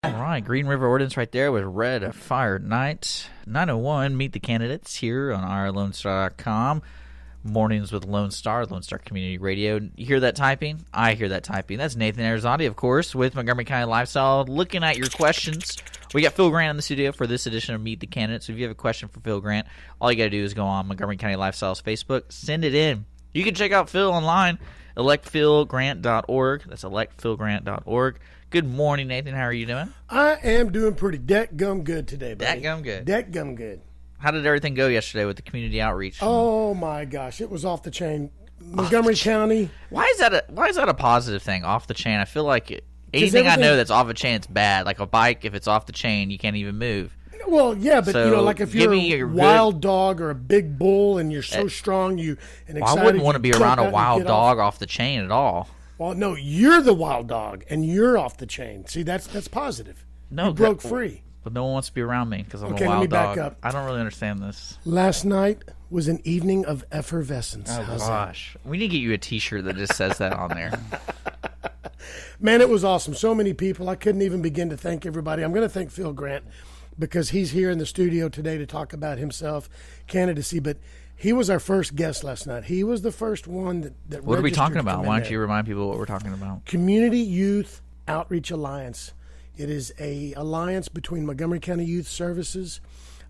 All right, Green River Ordinance right there with Red Fire Night. 901, meet the candidates here on ourlonestar.com. Mornings with Lone Star Community Radio. You hear that typing? I hear that typing. That's Nathan Arizandi, of course, with Montgomery County Lifestyle, looking at your questions. We got Phil Grant in the studio for this edition of Meet the Candidates. So if you have a question for Phil Grant, all you got to do is go on Montgomery County Lifestyle's Facebook, send it in. You can check out Phil online, electphilgrant.org. That's electphilgrant.org. Good morning, Nathan. How are you doing? I am doing pretty deck-gum good today, buddy. Deck-gum good. Deck-gum good. How did everything go yesterday with the community outreach? Oh, my gosh. It was off the chain. Montgomery County. Why is that a positive thing, off the chain? I feel like anything I know that's off the chain, it's bad. Like a bike, if it's off the chain, you can't even move. Well, yeah, but So, like if you're a wild dog or a big bull and you're so strong and excited, I wouldn't want to be around a wild dog off off the chain at all. Well, no, you're the wild dog and you're off the chain. See, that's positive. No, you broke free. But no one wants to be around me because I'm Okay, a let me wild back dog. up. I don't really understand this. Last night was an evening of effervescence. Oh, How's that? gosh. We need to get you a T-shirt that just says that on there. Man, it was awesome. So many people. I couldn't even begin to thank everybody. I'm going to thank Phil Grant because he's here in the studio today to talk about himself, candidacy. But he was our first guest last night. He was the first one that What are we registered talking to about? come Why in don't you remind people what we're talking about? Community Youth Outreach Alliance. It is a alliance between Montgomery County Youth Services,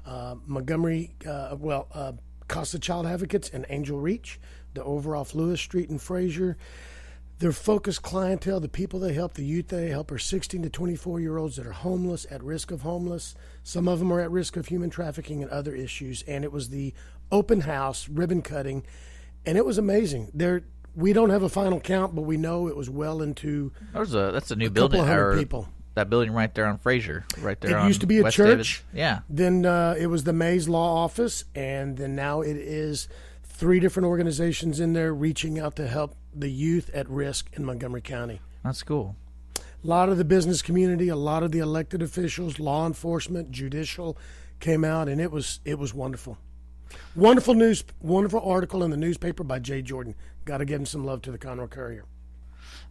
Casa Child Advocates, and Angel Reach, the over off Lewis Street in Fraser. Their focused clientele, the people they help, the youth they help, are 16 to 24-year-olds that are homeless, at risk of homeless. Some of them are at risk of human trafficking and other issues. And it was the open house, ribbon cutting, and it was amazing. We don't have a final count, but we know it was well into That's a new a building. couple hundred people. That building right there on Fraser, right there. It used to be a West church. Davis. Yeah. Then it was the Mays Law Office, and then now it is 3 different organizations in there reaching out to help the youth at risk in Montgomery County. That's cool. A lot of the business community, a lot of the elected officials, law enforcement, judicial came out, and it was wonderful. Wonderful news, wonderful article in the newspaper by Jay Jordan. Got to give him some love to the Conroe Courier.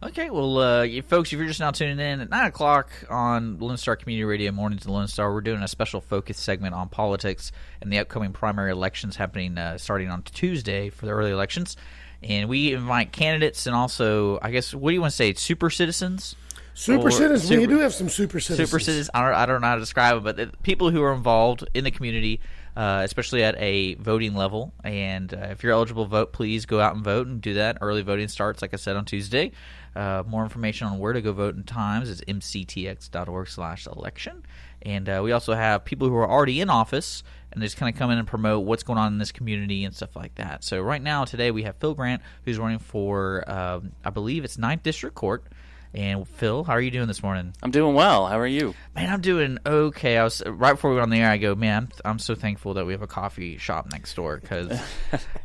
Okay, well, folks, if you're just now tuning in, at 9 o'clock on Lone Star Community Radio, Mornings to Lone Star, we're doing a special focus segment on politics and the upcoming primary elections happening starting on Tuesday for the early elections. And we invite candidates and also, I guess, what do you want to say, super citizens? Super citizens. We do have some super citizens. Super citizens. I don't know how to describe it, but people who are involved in the community, especially at a voting level. And if you're eligible to vote, please go out and vote and do that. Early voting starts, like I said, on Tuesday. More information on where to go vote and times is mctx.org/election. And we also have people who are already in office and they just kind of come in and promote what's going on in this community and stuff like that. So right now, today, we have Phil Grant, who's running for, I believe it's 9th District Court. And Phil, how are you doing this morning? I'm doing well. How are you? Man, I'm doing okay. I was right before we went on the air. I go, man, I'm so thankful that we have a coffee shop next door because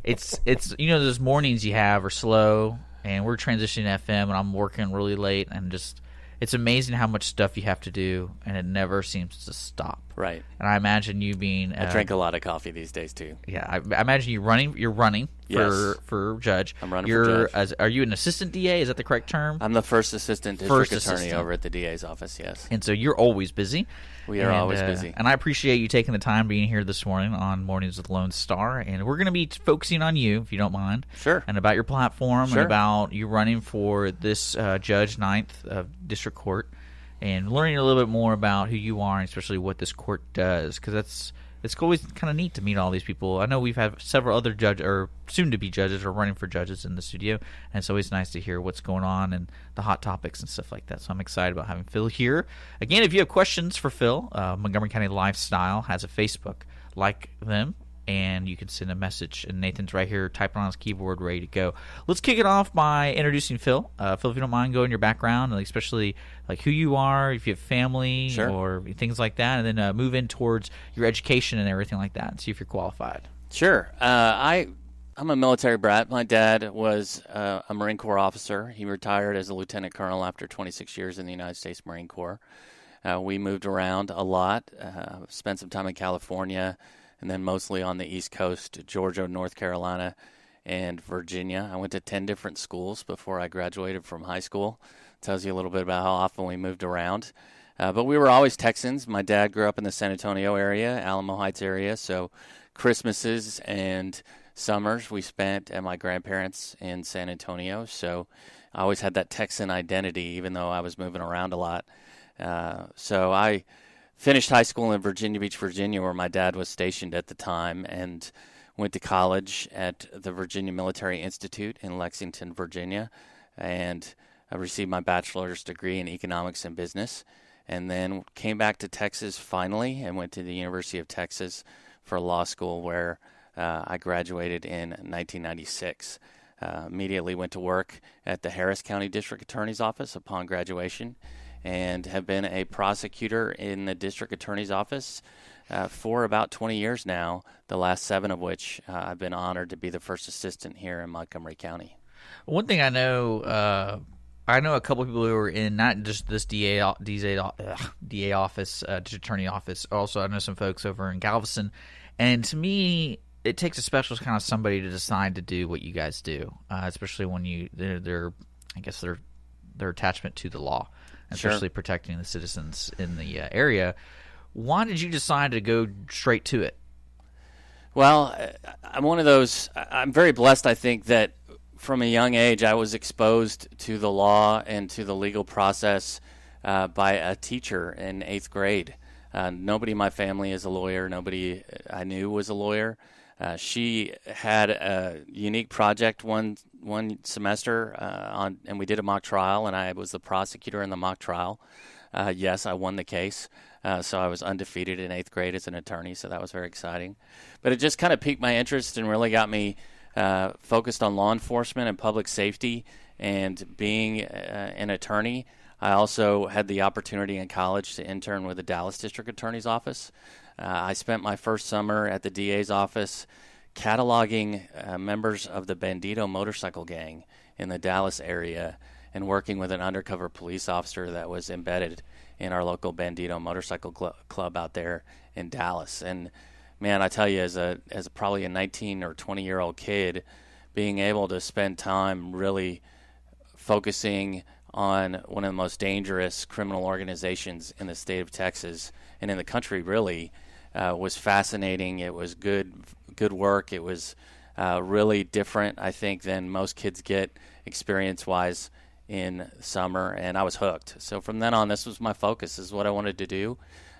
it's those mornings you have are slow, and we're transitioning to FM, and I'm working really late, and just it's amazing how much stuff you have to do, and it never seems to stop. Right. And I imagine you being I drink a lot of coffee these days too. Yeah, I imagine you running. You're running Yes. for judge. I'm running for judge. Are you an assistant DA? Is that the correct term? I'm the first assistant district attorney over at the DA's office, yes. And so you're always busy. We are always busy. And I appreciate you taking the time being here this morning on Mornings with Lone Star. And we're going to be focusing on you, if you don't mind. Sure. And about your platform Sure. and about you running for this Judge 9th District Court and learning a little bit more about who you are and especially what this court does, because it's always kind of neat to meet all these people. I know we've had several other judges or soon-to-be judges or running for judges in the studio, and it's always nice to hear what's going on and the hot topics and stuff like that. So I'm excited about having Phil here. Again, if you have questions for Phil, Montgomery County Lifestyle has a Facebook. Like them, and you can send a message. And Nathan's right here typing on his keyboard, ready to go. Let's kick it off by introducing Phil. Phil, if you don't mind, go in your background, and especially like who you are, if you have family Sure. or things like that, and then move in towards your education and everything like that, and see if you're qualified. Sure. I'm a military brat. My dad was a Marine Corps officer. He retired as a lieutenant colonel after 26 years in the United States Marine Corps. We moved around a lot, spent some time in California, and then mostly on the East Coast, Georgia, North Carolina, and Virginia. I went to 10 different schools before I graduated from high school. Tells you a little bit about how often we moved around. But we were always Texans. My dad grew up in the San Antonio area, Alamo Heights area, so Christmases and summers we spent at my grandparents in San Antonio. So I always had that Texan identity, even though I was moving around a lot. So I finished high school in Virginia Beach, Virginia, where my dad was stationed at the time, and went to college at the Virginia Military Institute in Lexington, Virginia, and I received my bachelor's degree in economics and business, and then came back to Texas finally and went to the University of Texas for law school, where I graduated in 1996. Immediately went to work at the Harris County District Attorney's Office upon graduation, and have been a prosecutor in the District Attorney's Office for about 20 years now, the last 7 of which I've been honored to be the first assistant here in Montgomery County. One thing I know a couple of people who are in not just this DA office, District Attorney office. Also, I know some folks over in Galveston, and to me, it takes a special kind of somebody to decide to do what you guys do, especially when their attachment to the law, especially protecting the citizens in the area. Why did you decide to go straight to it? Well, I'm one of those. I'm very blessed, I think, that from a young age I was exposed to the law and to the legal process by a teacher in 8th grade. Nobody in my family is a lawyer. Nobody I knew was a lawyer. She had a unique project one semester and we did a mock trial, and I was the prosecutor in the mock trial. Yes, I won the case, so I was undefeated in 8th grade as an attorney, so that was very exciting. But it just kind of piqued my interest and really got me focused on law enforcement and public safety. And being an attorney, I also had the opportunity in college to intern with the Dallas District Attorney's Office. I spent my first summer at the DA's office cataloging members of the Bandito motorcycle gang in the Dallas area and working with an undercover police officer that was embedded in our local Bandito motorcycle club out there in Dallas. And man, I tell you, as probably a 19 or 20-year-old kid, being able to spend time really focusing on one of the most dangerous criminal organizations in the state of Texas and in the country really was fascinating. It was good work. It was really different, I think, than most kids get experience-wise in summer, and I was hooked. So from then on, this was my focus. This is what I wanted to do.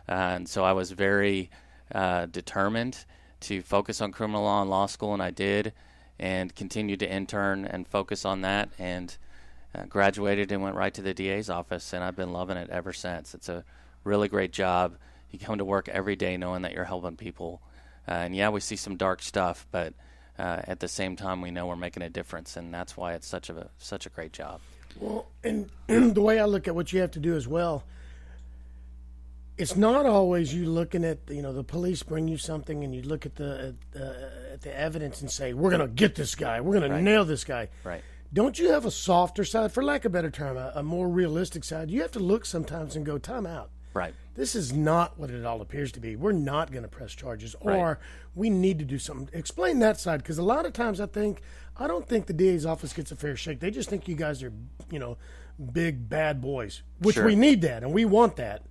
And so I was very determined to focus on criminal law in law school, and I did, and continued to intern and focus on that, and graduated and went right to the DA's office, and I've been loving it ever since. It's a really great job. You come to work every day knowing that you're helping people. And yeah, we see some dark stuff, but at the same time, we know we're making a difference, and that's why it's such a great job. Well, and the way I look at what you have to do as well, it's not always you looking at, the police bring you something and you look at the evidence and say, we're going to get this guy. We're going to nail this guy. Right. Don't you have a softer side, for lack of a better term, a more realistic side? You have to look sometimes and go, time out. Right. This is not what it all appears to be. We're not going to press charges, or we need to do something. Explain that side, because a lot of times I don't think the DA's office gets a fair shake. They just think you guys are, big bad boys, which we need that, and we want that.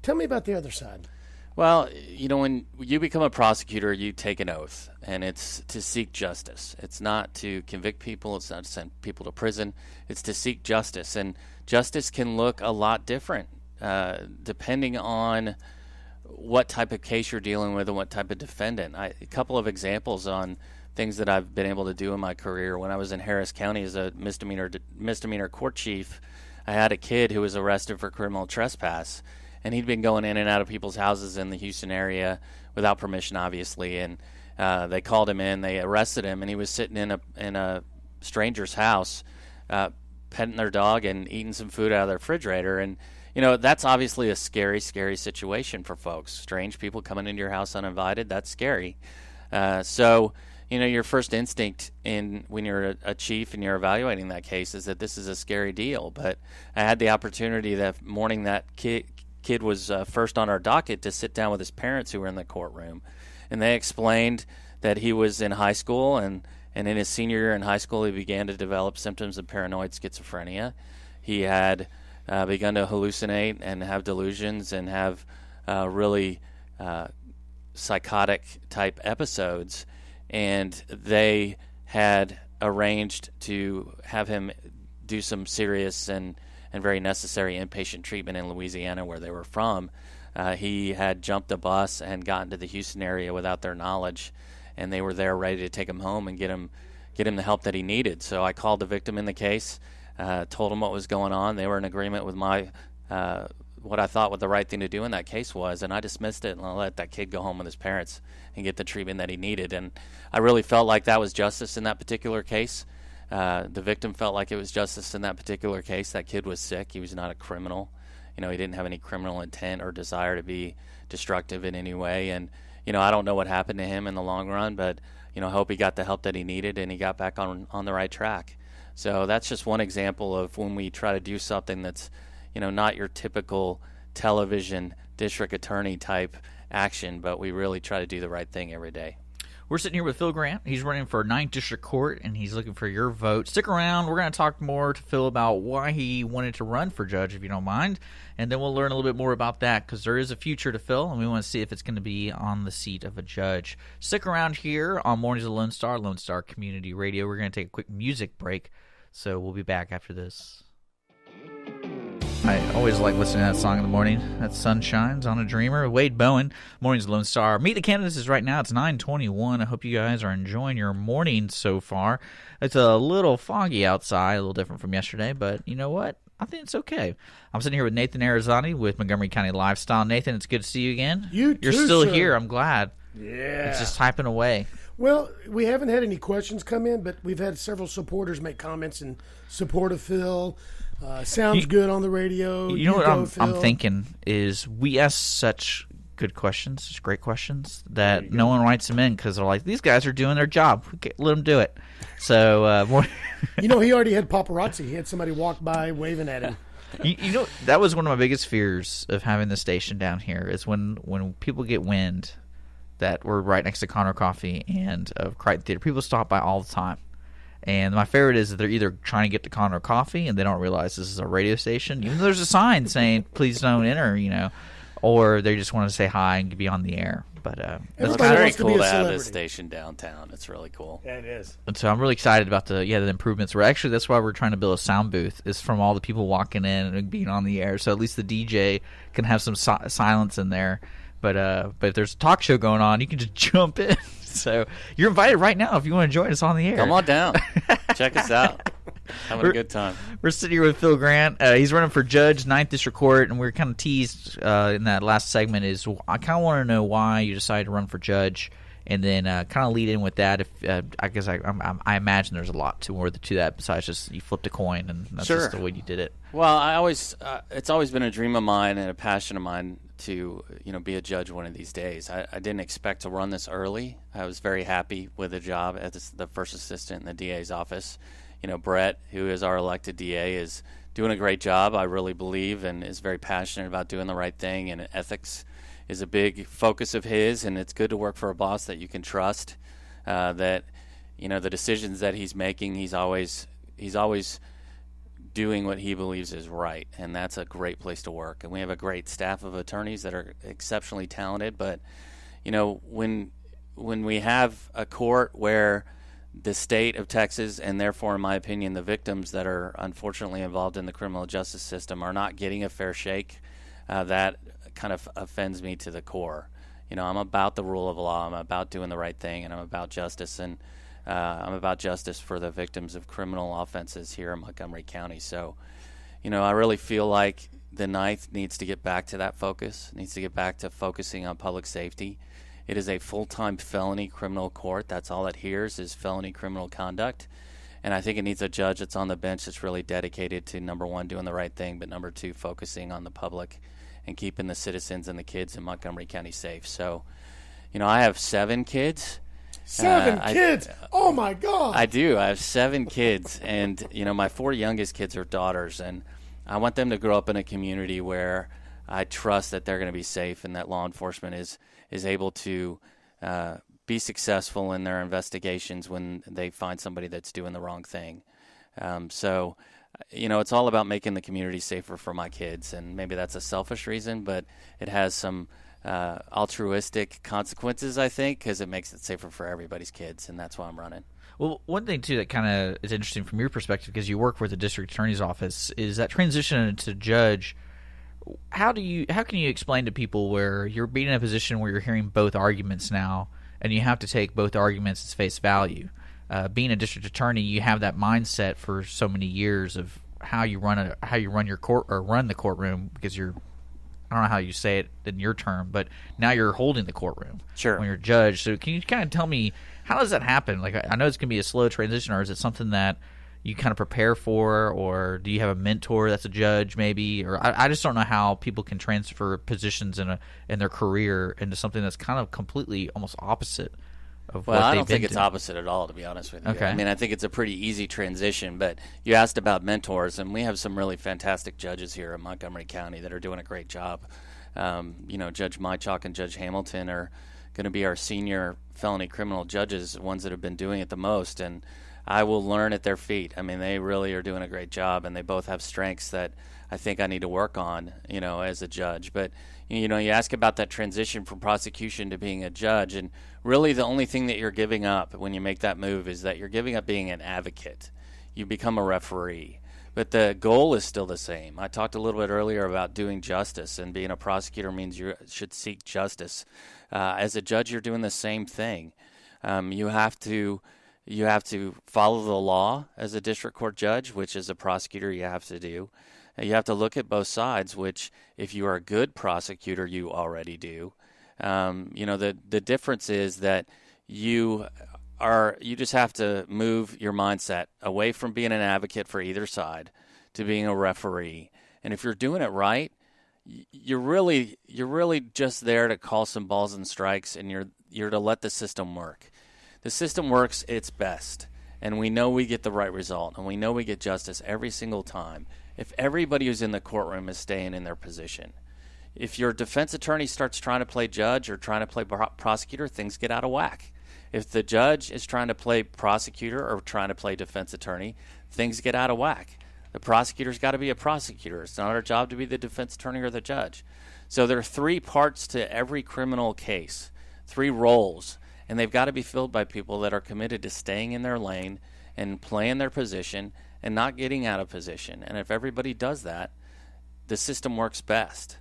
Tell me about the other side. Well, when you become a prosecutor, you take an oath, and it's to seek justice. It's not to convict people. It's not to send people to prison. It's to seek justice, and justice can look a lot different depending on what type of case you're dealing with and what type of defendant. A couple of examples on things that I've been able to do in my career. When I was in Harris County as a misdemeanor court chief, I had a kid who was arrested for criminal trespass, and he'd been going in and out of people's houses in the Houston area without permission, obviously. And they called him in, they arrested him, and he was sitting in a stranger's house, petting their dog and eating some food out of their refrigerator. And that's obviously a scary, scary situation for folks. Strange people coming into your house uninvited, that's scary. So your first instinct when you're a chief and you're evaluating that case is that this is a scary deal. But I had the opportunity that morning that kid was first on our docket to sit down with his parents who were in the courtroom. And they explained that he was in high school, and in his senior year in high school he began to develop symptoms of paranoid schizophrenia. He had begun to hallucinate and have delusions and have really psychotic type episodes, and they had arranged to have him do some serious and very necessary inpatient treatment in Louisiana, where they were from. He had jumped a bus and gotten to the Houston area without their knowledge, and they were there ready to take him home and get him the help that he needed. So I called the victim in the case, told them what was going on. They were in agreement with my what I thought what the right thing to do in that case was, and I dismissed it and I let that kid go home with his parents and get the treatment that he needed. And I really felt like that was justice in that particular case. The victim felt like it was justice in that particular case. That kid was sick. He was not a criminal. He didn't have any criminal intent or desire to be destructive in any way. And, I don't know what happened to him in the long run, but, I hope he got the help that he needed and he got back on the right track. So that's just one example of when we try to do something that's, not your typical television district attorney type action, but we really try to do the right thing every day. We're sitting here with Phil Grant. He's running for 9th District Court, and he's looking for your vote. Stick around. We're going to talk more to Phil about why he wanted to run for judge, if you don't mind. And then we'll learn a little bit more about that, because there is a future to Phil, and we want to see if it's going to be on the seat of a judge. Stick around here on Mornings of Lone Star Community Radio. We're going to take a quick music break, so we'll be back after this. I always like listening to that song in the morning. That's Sun Shines on a Dreamer. Wade Bowen, Mornings of Lone Star. Meet the Candidates is right now. It's 9:21. I hope you guys are enjoying your morning so far. It's a little foggy outside, a little different from yesterday, but you know what? I think it's okay. I'm sitting here with Nathan Arizani with Montgomery County Lifestyle. Nathan, it's good to see you again. You're still sir. here. I'm glad. Yeah. It's just typing away. Well, we haven't had any questions come in, but we've had several supporters make comments in support of Phil. Sounds good on the radio. You know what I'm Phil. thinking is we ask such good questions, such great questions, that no one writes them in because they're like, these guys are doing their job. Let them do it. So, more. He already had paparazzi. He had somebody walk by waving at him. That was one of my biggest fears of having the station down here is when people get wind that we're right next to Conroe Coffee and Crichton Theater. People stop by all the time. And my favorite is that they're either trying to get to Conroe Coffee and they don't realize this is a radio station, even though there's a sign saying, please don't enter, or they just want to say hi and be on the air. But it's very cool to have this station downtown. It's really cool. Yeah, it is. And so I'm really excited about the improvements. That's why we're trying to build a sound booth, is from all the people walking in and being on the air. So at least the DJ can have some silence in there. But if there's a talk show going on, you can just jump in. So you're invited right now if you want to join us on the air. Come on down. Check us out. Having a good time. We're sitting here with Phil Grant. He's running for judge, 9th District Court, and we're kind of teased in that last segment is I kind of want to know why you decided to run for judge, and then kind of lead in with that. If I guess I imagine there's a lot more to that besides just you flipped a coin and that's just the way you did it. Well, it's always been a dream of mine and a passion of mine to be a judge one of these days. I didn't expect to run this early. I was very happy with the job as the first assistant in the DA's office. Brett, who is our elected DA, is doing a great job, I really believe, and is very passionate about doing the right thing, and ethics is a big focus of his, and it's good to work for a boss that you can trust, that the decisions that he's making, he's always doing what he believes is right, and that's a great place to work. And we have a great staff of attorneys that are exceptionally talented, but when we have a court where the state of Texas, and therefore, in my opinion, the victims that are unfortunately involved in the criminal justice system are not getting a fair shake, that kind of offends me to the core. I'm about the rule of law. I'm about doing the right thing, and I'm about justice, and I'm about justice for the victims of criminal offenses here in Montgomery County. So, I really feel like the 9th needs to get back to that focus, needs to get back to focusing on public safety. It is a full-time felony criminal court. That's all it hears is felony criminal conduct. And I think it needs a judge that's on the bench that's really dedicated to, number one, doing the right thing, but number two, focusing on the public and keeping the citizens and the kids in Montgomery County safe. So, I have 7 kids. 7 kids? Oh, my God. I do. I have 7 kids. And, my 4 youngest kids are daughters. And I want them to grow up in a community where I trust that they're going to be safe and that law enforcement is able to be successful in their investigations when they find somebody that's doing the wrong thing. So it's all about making the community safer for my kids, and maybe that's a selfish reason, but it has some altruistic consequences, I think, because it makes it safer for everybody's kids, and that's why I'm running. Well, one thing too that kind of is interesting from your perspective, because you work with the district attorney's office, is that transition to judge. How can you explain to people where you're being in a position where you're hearing both arguments now, and you have to take both arguments as face value? Being a district attorney, you have that mindset for so many years of how you run your court or run the courtroom, because I don't know how you say it in your term, but now you're holding the courtroom Sure. when you're judge. So can you kind of tell me, how does that happen? Like, I know it's going to be a slow transition, or is it something that you kind of prepare for, or do you have a mentor that's a judge maybe? Or I just don't know how people can transfer positions in their career into something that's kind of completely almost opposite of what they've been I don't think it's doing. opposite at all, to be honest with you. Okay. I mean, I think it's a pretty easy transition, but you asked about mentors, and we have some really fantastic judges here in Montgomery County that are doing a great job. Judge Mychalk and Judge Hamilton are going to be our senior felony criminal judges, ones that have been doing it the most, and I will learn at their feet. I mean, they really are doing a great job, and they both have strengths that I think I need to work on, as a judge. But, you ask about that transition from prosecution to being a judge, and really the only thing that you're giving up when you make that move is that you're giving up being an advocate. You become a referee. But the goal is still the same. I talked a little bit earlier about doing justice, and being a prosecutor means you should seek justice. As a judge, you're doing the same thing. You have to follow the law as a district court judge, which as a prosecutor you have to do. You have to look at both sides, which if you are a good prosecutor, you already do. The difference is that you just have to move your mindset away from being an advocate for either side to being a referee. And if you're doing it right, you're really just there to call some balls and strikes, and you're to let the system work. The system works its best, and we know we get the right result, and we know we get justice every single time if everybody who's in the courtroom is staying in their position. If your defense attorney starts trying to play judge or trying to play prosecutor, things get out of whack. If the judge is trying to play prosecutor or trying to play defense attorney, things get out of whack. The prosecutor's got to be a prosecutor. It's not our job to be the defense attorney or the judge. So there are 3 parts to every criminal case, 3 roles, and they've got to be filled by people that are committed to staying in their lane and playing their position and not getting out of position. And if everybody does that, the system works best.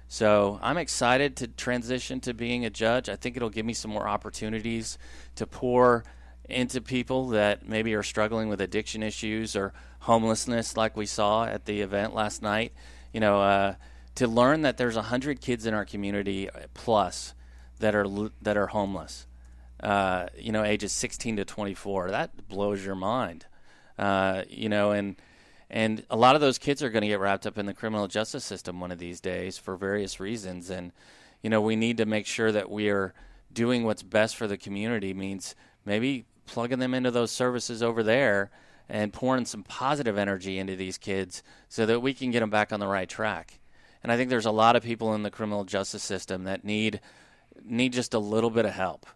So I'm excited to transition to being a judge. I think it'll give me some more opportunities to pour into people that maybe are struggling with addiction issues or homelessness, like we saw at the event last night. To learn that there's 100 kids in our community plus that are homeless. Ages 16 to 24. That blows your mind. And a lot of those kids are going to get wrapped up in the criminal justice system one of these days for various reasons. And, we need to make sure that we are doing what's best for the community, means maybe plugging them into those services over there and pouring some positive energy into these kids so that we can get them back on the right track. And I think there's a lot of people in the criminal justice system that need just a little bit of help.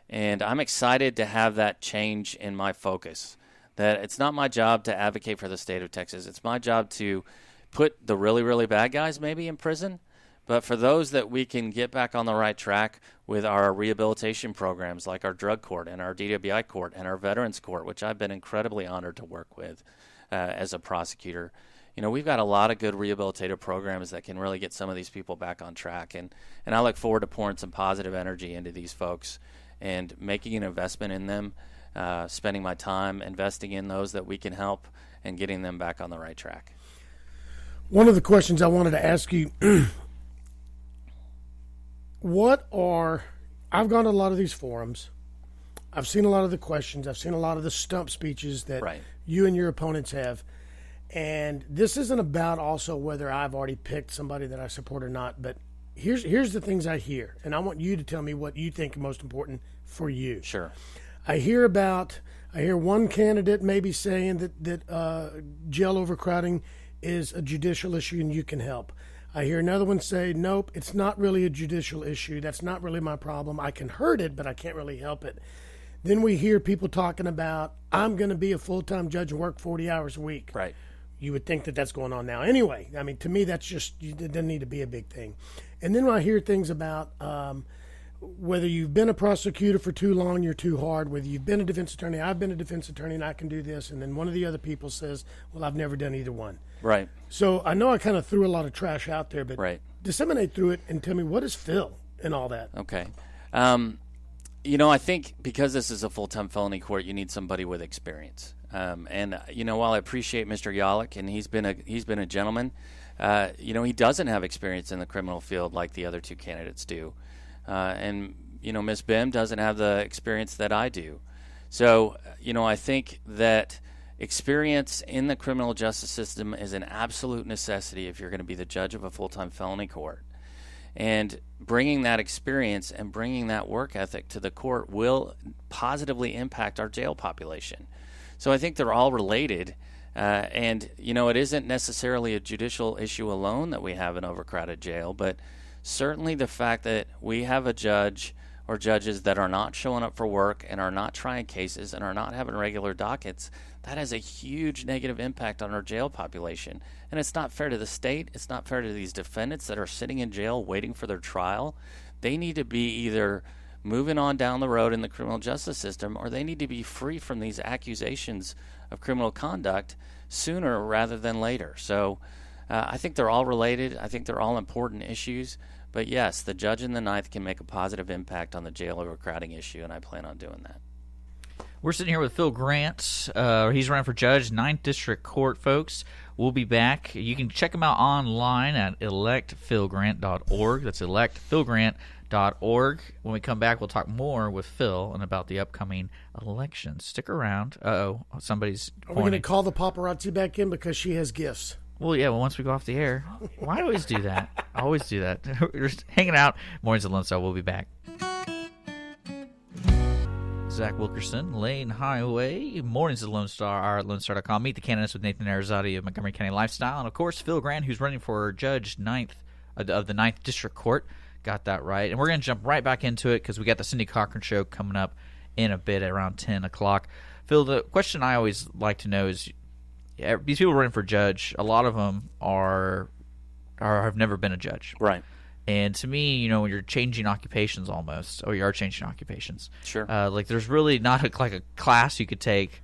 And I'm excited to have that change in my focus, that it's not my job to advocate for the state of Texas. It's my job to put the really, really bad guys maybe in prison, but for those that we can get back on the right track with our rehabilitation programs like our drug court and our DWI court and our veterans court, which I've been incredibly honored to work with as a prosecutor. We've got a lot of good rehabilitative programs that can really get some of these people back on track. And I look forward to pouring some positive energy into these folks and making an investment in them, spending my time investing in those that we can help and getting them back on the right track. One of the questions I wanted to ask you, I've gone to a lot of these forums. I've seen a lot of the questions. I've seen a lot of the stump speeches that you and your opponents have. And this isn't about also whether I've already picked somebody that I support or not, but here's the things I hear, and I want you to tell me what you think are most important for you. Sure. I hear one candidate maybe saying that jail overcrowding is a judicial issue and you can help. I hear another one say, nope, it's not really a judicial issue. That's not really my problem. I can hurt it, but I can't really help it. Then we hear people talking about, I'm going to be a full-time judge and work 40 hours a week. Right. You would think that that's going on now. Anyway, I mean, to me, it doesn't need to be a big thing. And then when I hear things about whether you've been a prosecutor for too long, you're too hard, whether you've been a defense attorney, I've been a defense attorney and I can do this, and then one of the other people says, well, I've never done either one. Right. So I know I kind of threw a lot of trash out there, but disseminate through it and tell me, what is Phil and all that? Okay. I think because this is a full-time felony court, you need somebody with experience. And while I appreciate Mr. Yalik, and he's been a gentleman, he doesn't have experience in the criminal field like the other two candidates do. And Ms. Bim doesn't have the experience that I do. So, I think that experience in the criminal justice system is an absolute necessity if you're going to be the judge of a full-time felony court. And bringing that experience and bringing that work ethic to the court will positively impact our jail population. So I think they're all related. And it isn't necessarily a judicial issue alone that we have an overcrowded jail, but certainly the fact that we have a judge or judges that are not showing up for work and are not trying cases and are not having regular dockets, that has a huge negative impact on our jail population. And it's not fair to the state. It's not fair to these defendants that are sitting in jail waiting for their trial. They need to be either moving on down the road in the criminal justice system, or they need to be free from these accusations of criminal conduct sooner rather than later. So I think they're all related. I think they're all important issues. But yes, the judge in the ninth can make a positive impact on the jail overcrowding issue, and I plan on doing that. We're sitting here with Phil Grant. He's running for judge, 9th District Court, folks. We'll be back. You can check him out online at electphilgrant.org. That's electphilgrant.org. When we come back, we'll talk more with Phil and about the upcoming elections. Stick around. Somebody's Are we going to call the paparazzi back in because she has gifts? Well, yeah, once we go off the air. Why always do that? I always do that. We're just hanging out. Mornings at Lone Star. We'll be back. Zach Wilkerson, Lane Highway. Mornings at Lone Star, our at LoneStar.com. Meet the candidates with Nathan Arizati of Montgomery County Lifestyle. And, of course, Phil Grant, who's running for judge of the 9th District Court. Got that right. And we're going to jump right back into it because we got the Cindy Cochran Show coming up in a bit at around 10 o'clock. Phil, the question I always like to know is, these people running for judge, a lot of them have never been a judge. Right. And to me, when you're changing occupations almost, or you are changing occupations. Sure. There's really not a class you could take.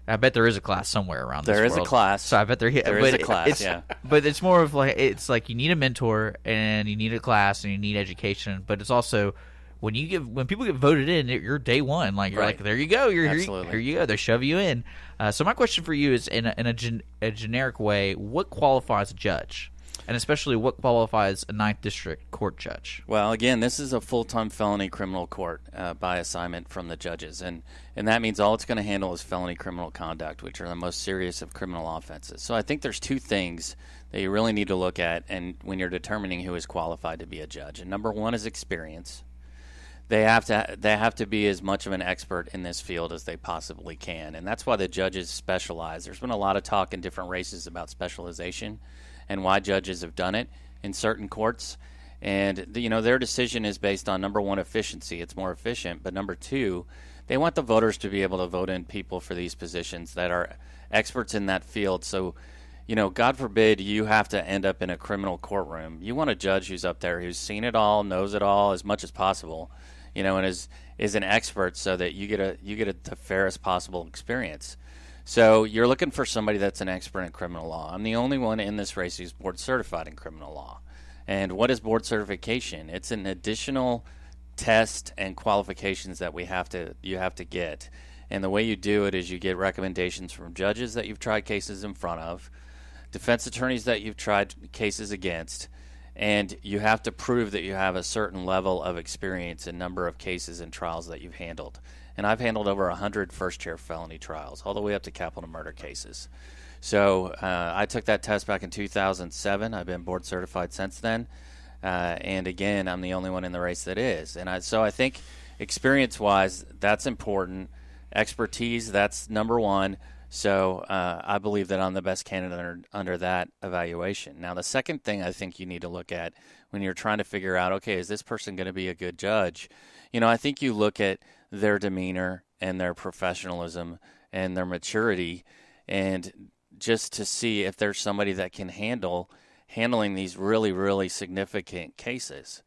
I bet there is a class somewhere around this world. There is a class. So I bet there is a class, yeah. But it's more of it's like you need a mentor and you need a class and you need education. But it's also when people get voted in, you're day one. Like you're like, there you go. Here you go. They shove you in. So my question for you is, in a generic way, what qualifies a judge? And especially what qualifies a 9th District Court judge? Well, again, this is a full-time felony criminal court by assignment from the judges. And that means all it's going to handle is felony criminal conduct, which are the most serious of criminal offenses. So I think there's two things that you really need to look at and when you're determining who is qualified to be a judge. And number one is experience. They have to be as much of an expert in this field as they possibly can. And that's why the judges specialize. There's been a lot of talk in different races about specialization and why judges have done it in certain courts. And their decision is based on, number one, efficiency. It's more efficient. But number two, they want the voters to be able to vote in people for these positions that are experts in that field. So, God forbid you have to end up in a criminal courtroom. You want a judge who's up there, who's seen it all, knows it all as much as possible, and is an expert, so that you get the fairest possible experience. So you're looking for somebody that's an expert in criminal law. I'm the only one in this race who's board certified in criminal law. And what is board certification? It's an additional test and qualifications that you have to get. And the way you do it is you get recommendations from judges that you've tried cases in front of, defense attorneys that you've tried cases against, and you have to prove that you have a certain level of experience in number of cases and trials that you've handled. And I've handled over 100 first-chair felony trials, all the way up to capital murder cases. So I took that test back in 2007. I've been board certified since then. And again, I'm the only one in the race that is. And so I think experience-wise, that's important. Expertise, that's number one. So I believe that I'm the best candidate under that evaluation. Now, the second thing I think you need to look at when you're trying to figure out, okay, is this person going to be a good judge? I think you look at their demeanor and their professionalism and their maturity, and just to see if there's somebody that can handling these really, really significant cases.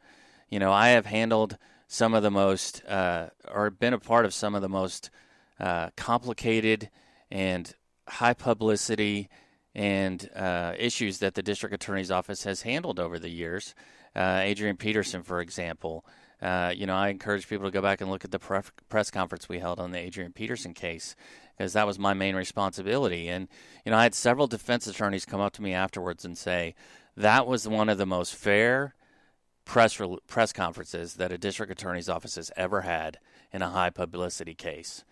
I have handled some of the most, or been a part of some of the most complicated and high publicity and issues that the district attorney's office has handled over the years. Adrian Peterson, for example. I encourage people to go back and look at the press conference we held on the Adrian Peterson case, because that was my main responsibility. And, I had several defense attorneys come up to me afterwards and say, that was one of the most fair press conferences that a district attorney's office has ever had in a high publicity case.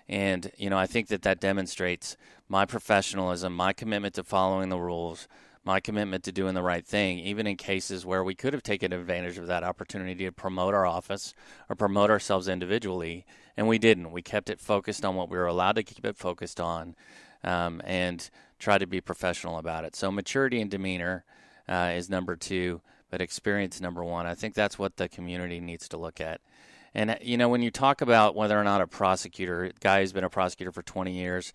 And, I think that demonstrates my professionalism, my commitment to following the rules, my commitment to doing the right thing, even in cases where we could have taken advantage of that opportunity to promote our office or promote ourselves individually, and we didn't. We kept it focused on what we were allowed to keep it focused on, and try to be professional about it. So maturity and demeanor is number 2, but experience number 1. I think that's what the community needs to look at. And, when you talk about whether or not a prosecutor, a guy who's been a prosecutor for 20 years,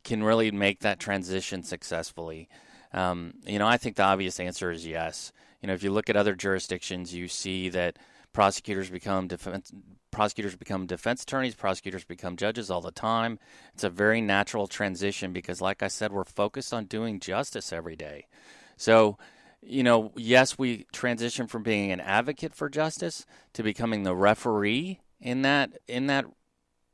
can really make that transition successfully, I think the obvious answer is yes. If you look at other jurisdictions, you see that prosecutors become defense attorneys, prosecutors become judges all the time. It's a very natural transition because, like I said, we're focused on doing justice every day. So, yes, we transition from being an advocate for justice to becoming the referee in that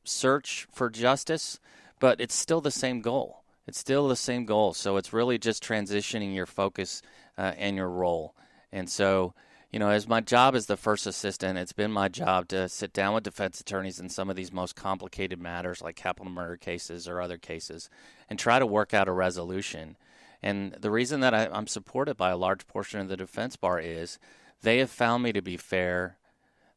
search for justice, but it's still the same goal. So it's really just transitioning your focus and your role. And so, as my job as the first assistant, it's been my job to sit down with defense attorneys in some of these most complicated matters like capital murder cases or other cases and try to work out a resolution. And the reason that I'm supported by a large portion of the defense bar is they have found me to be fair.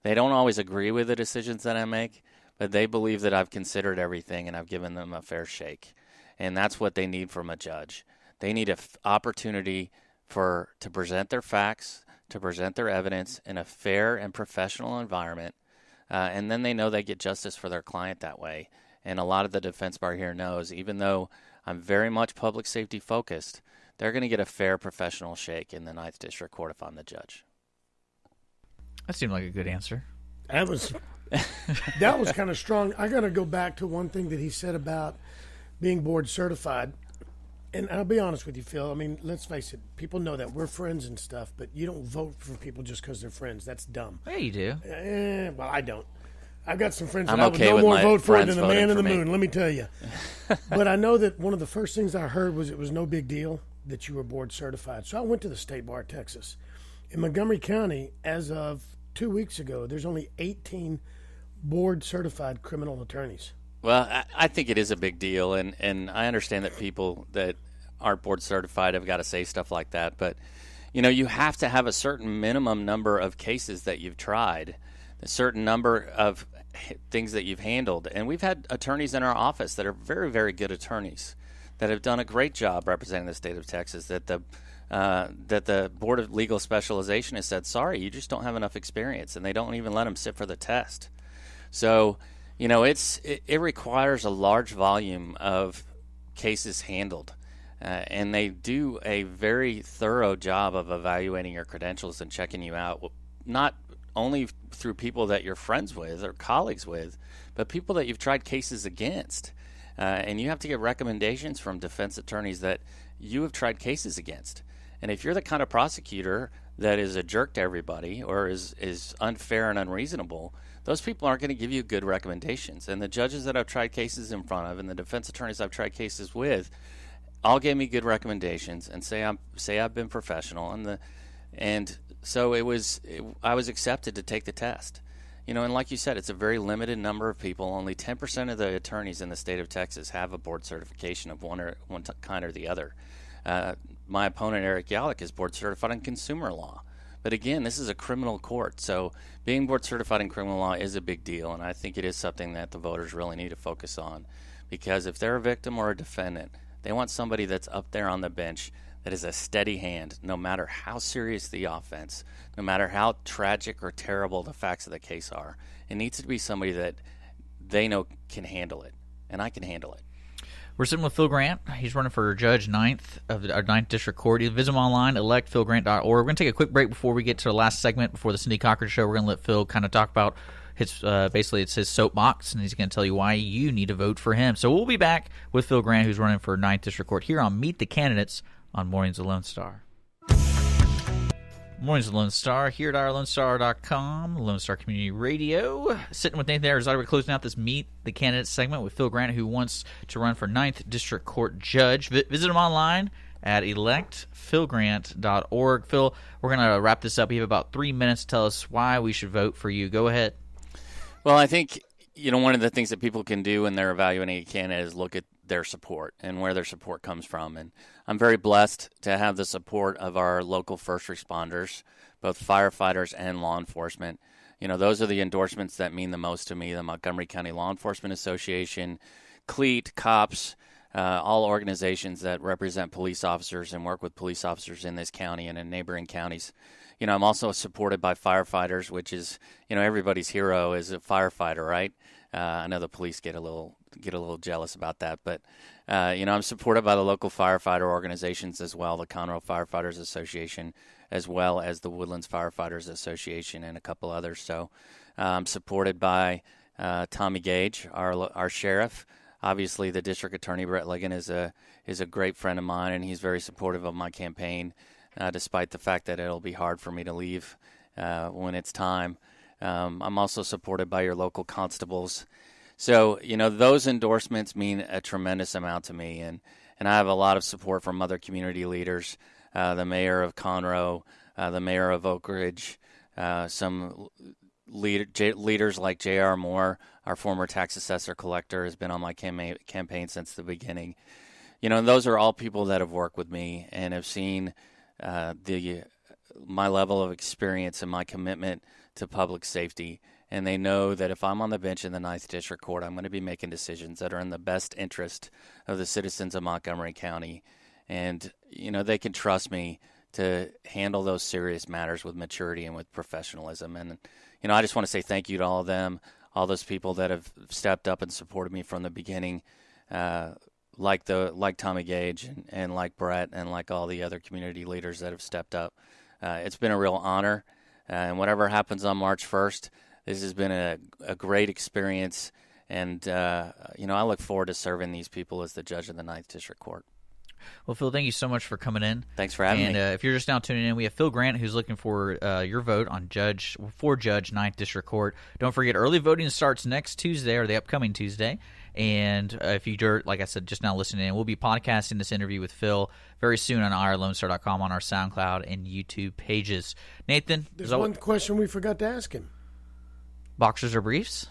They don't always agree with the decisions that I make, but they believe that I've considered everything and I've given them a fair shake. And that's what they need from a judge. They need an opportunity to present their facts, to present their evidence in a fair and professional environment, and then they know they get justice for their client that way. And a lot of the defense bar here knows, even though I'm very much public safety focused, they're going to get a fair professional shake in the 9th District Court if I'm the judge. That seemed like a good answer. That was kind of strong. I got to go back to one thing that he said about being board certified. And I'll be honest with you, Phil. I mean, let's face it. People know that we're friends and stuff, but you don't vote for people just because they're friends. That's dumb. Yeah, you do. Well, I don't. I've got some friends I'm that okay I would no more vote for than the man in the me. moon, let me tell you. But I know that one of the first things I heard was it was no big deal that you were board certified. So I went to the State Bar of Texas. In Montgomery County, as of 2 weeks ago, there's only 18 board certified criminal attorneys. Well, I think it is a big deal, and I understand that people that aren't board certified have got to say stuff like that. But, you have to have a certain minimum number of cases that you've tried, a certain number of things that you've handled. And we've had attorneys in our office that are very, very good attorneys that have done a great job representing the state of Texas, that the Board of Legal Specialization has said, sorry, you just don't have enough experience, and they don't even let them sit for the test. So, it requires a large volume of cases handled, and they do a very thorough job of evaluating your credentials and checking you out, not only through people that you're friends with or colleagues with, but people that you've tried cases against. And you have to get recommendations from defense attorneys that you have tried cases against. And if you're the kind of prosecutor that is a jerk to everybody or is unfair and unreasonable, those people aren't going to give you good recommendations. And the judges that I've tried cases in front of and the defense attorneys I've tried cases with all gave me good recommendations and say I've been professional. And so I was accepted to take the test. And like you said, it's a very limited number of people. Only 10% of the attorneys in the state of Texas have a board certification of one kind or the other. My opponent, Eric Yalek, is board certified in consumer law. But again, this is a criminal court, so being board certified in criminal law is a big deal, and I think it is something that the voters really need to focus on. Because if they're a victim or a defendant, they want somebody that's up there on the bench that is a steady hand, no matter how serious the offense, no matter how tragic or terrible the facts of the case are. It needs to be somebody that they know can handle it, and I can handle it. We're sitting with Phil Grant. He's running for Judge 9th of our 9th District Court. You visit him online, electphilgrant.org. We're going to take a quick break before we get to the last segment before the Cindy Cochran Show. We're going to let Phil kind of talk about his, basically it's his soapbox, and he's going to tell you why you need to vote for him. So we'll be back with Phil Grant, who's running for 9th District Court, here on Meet the Candidates on Mornings of Lone Star. Mornings of Lone Star here at OurLoneStar.com, Lone Star Community Radio. Sitting with Nathan there as we're closing out this Meet the Candidates segment with Phil Grant, who wants to run for 9th District Court Judge. Visit him online at electphilgrant.org. Phil, we're going to wrap this up. You have about 3 minutes to tell us why we should vote for you. Go ahead. Well, I think, one of the things that people can do when they're evaluating a candidate is look at their support and where their support comes from. And I'm very blessed to have the support of our local first responders, both firefighters and law enforcement. Those are the endorsements that mean the most to me. The Montgomery County Law Enforcement Association, CLEAT, COPS, all organizations that represent police officers and work with police officers in this county and in neighboring counties. I'm also supported by firefighters, which is, everybody's hero is a firefighter, right? I know the police get a little jealous about that, but I'm supported by the local firefighter organizations as well, the Conroe Firefighters Association, as well as the Woodlands Firefighters Association and a couple others. So I'm supported by Tommy Gage, our sheriff. Obviously, the district attorney Brett Ligon is a great friend of mine, and he's very supportive of my campaign, despite the fact that it'll be hard for me to leave when it's time. I'm also supported by your local constables. So, those endorsements mean a tremendous amount to me, and I have a lot of support from other community leaders, the mayor of Conroe, the mayor of Oak Ridge, some leaders like J.R. Moore, our former tax assessor collector, has been on my campaign since the beginning. Those are all people that have worked with me and have seen my level of experience and my commitment to public safety. And they know that if I'm on the bench in the 9th District Court, I'm going to be making decisions that are in the best interest of the citizens of Montgomery County. And, they can trust me to handle those serious matters with maturity and with professionalism. And, I just want to say thank you to all of them, all those people that have stepped up and supported me from the beginning, like Tommy Gage and like Brett and like all the other community leaders that have stepped up. It's been a real honor. And whatever happens on March 1st, this has been a great experience, and I look forward to serving these people as the judge of the 9th District Court. Well, Phil, thank you so much for coming in. Thanks for having me. And if you're just now tuning in, we have Phil Grant, who's looking for your vote on Judge 9th District Court. Don't forget, early voting starts next Tuesday, or the upcoming Tuesday. And if you're, like I said, just now listening in, we'll be podcasting this interview with Phil very soon on OurLoneStar.com, on our SoundCloud and YouTube pages. Nathan? There's one question we forgot to ask him. Boxers or briefs?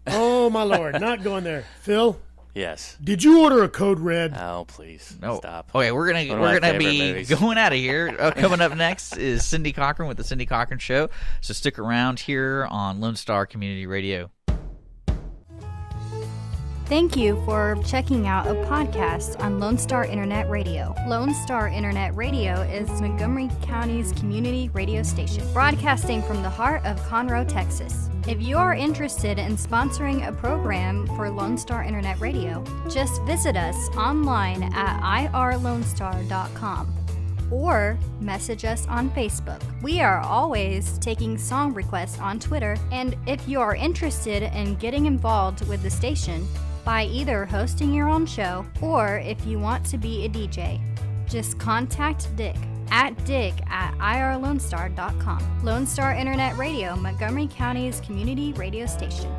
Oh, my Lord. Not going there. Phil? Yes. Did you order a Code Red? Oh, please. No. Stop. Okay, we're gonna be going out of here. Coming up next is Cindy Cochran with the Cindy Cochran Show. So stick around here on Lone Star Community Radio. Thank you for checking out a podcast on Lone Star Internet Radio. Lone Star Internet Radio is Montgomery County's community radio station, broadcasting from the heart of Conroe, Texas. If you are interested in sponsoring a program for Lone Star Internet Radio, just visit us online at irlonestar.com or message us on Facebook. We are always taking song requests on Twitter, and if you are interested in getting involved with the station, by either hosting your own show or if you want to be a DJ, just contact Dick at irlonestar.com. Lone Star Internet Radio, Montgomery County's community radio station.